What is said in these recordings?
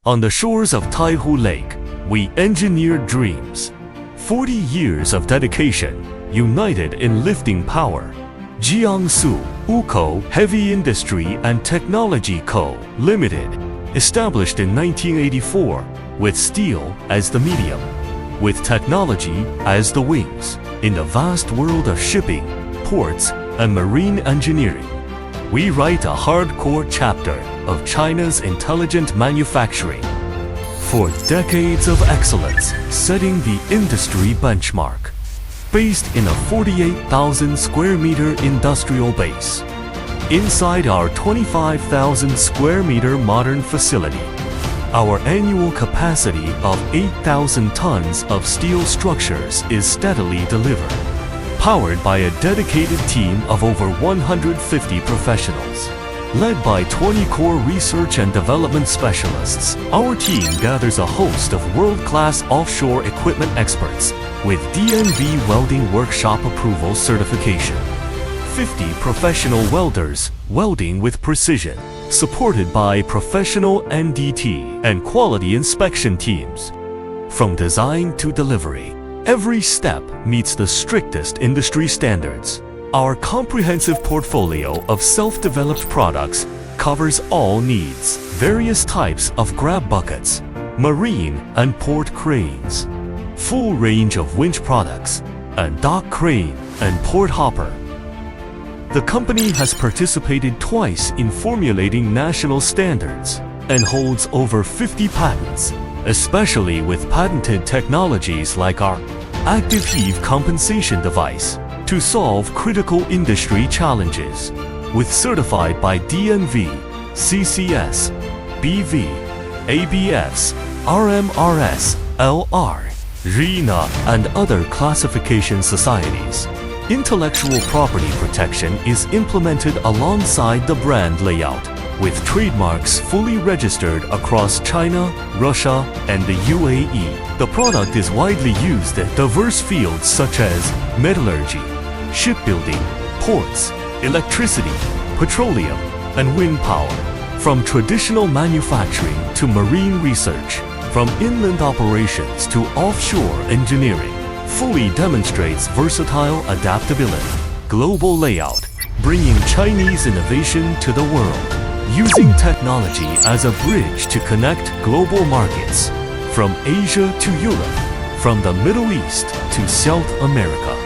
On the shores of Taihu Lake, we engineered dreams. 40 years of dedication, united in lifting power. Jiangsu OUCO Heavy Industry and Technology Co., Limited, established in 1984, with steel as the medium, with technology as the wings, in the vast world of shipping, ports, and marine engineering. We write a hardcore chapter of China's intelligent manufacturing. For decades of excellence, setting the industry benchmark. Based in a 48,000 square meter industrial base. Inside our 25,000 square meter modern facility, our annual capacity of 8,000 tons of steel structures is steadily delivered. Powered by a dedicated team of over 150 professionals. Led by 20 core research and development specialists, our team gathers a host of world-class offshore equipment experts with DNV Welding Workshop Approval certification. 50 professional welders welding with precision, supported by professional NDT and quality inspection teams. From design to delivery, every step meets the strictest industry standards. Our comprehensive portfolio of self-developed products covers all needs. Various types of grab buckets, marine and port cranes, full range of winch products, and dock crane and port hopper. The company has participated twice in formulating national standards and holds over 50 patents, especially with patented technologies like our active heave compensation device to solve critical industry challenges, with certified by DNV, CCS, BV, ABS, RMRS, LR, RINA, and other classification societies. Intellectual property protection is implemented alongside the brand layout, with trademarks fully registered across China, Russia, and the UAE. The product is widely used in diverse fields such as metallurgy, shipbuilding, ports, electricity, petroleum, and wind power. From traditional manufacturing to marine research, from inland operations to offshore engineering, fully demonstrates versatile adaptability. Global layout, bringing Chinese innovation to the world. Using technology as a bridge to connect global markets, from Asia to Europe, from the Middle East to South America.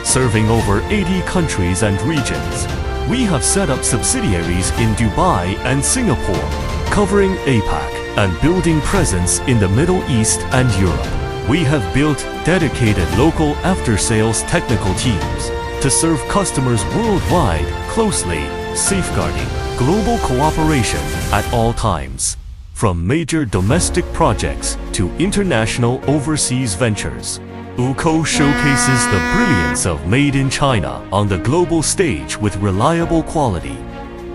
Serving over 80 countries and regions, we have set up subsidiaries in Dubai and Singapore, covering APAC and building presence in the Middle East and Europe. We have built dedicated local after-sales technical teams to serve customers worldwide, closely safeguarding global cooperation at all times, from major domestic projects to international overseas ventures. OUCO showcases the brilliance of Made in China on the global stage with reliable quality.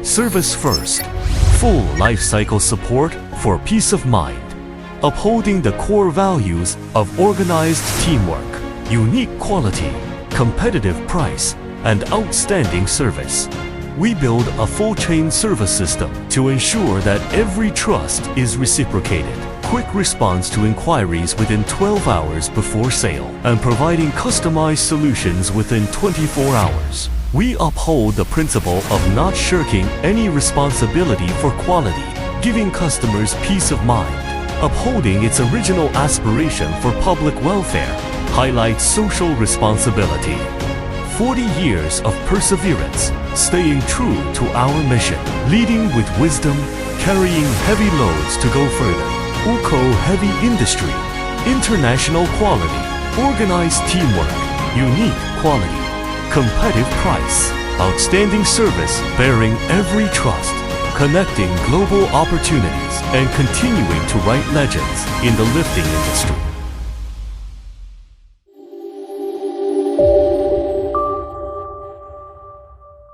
Service first, full life cycle support for peace of mind, upholding the core values of organized teamwork, unique quality, competitive price, and outstanding service. We build a full-chain service system to ensure that every trust is reciprocated. Quick response to inquiries within 12 hours before sale and providing customized solutions within 24 hours. We uphold the principle of not shirking any responsibility for quality, giving customers peace of mind. Upholding its original aspiration for public welfare highlights social responsibility. 40 years of perseverance, staying true to our mission, leading with wisdom, carrying heavy loads to go further. OUCO Heavy Industry, international quality, organized teamwork, unique quality, competitive price, outstanding service bearing every trust, connecting global opportunities and continuing to write legends in the lifting industry.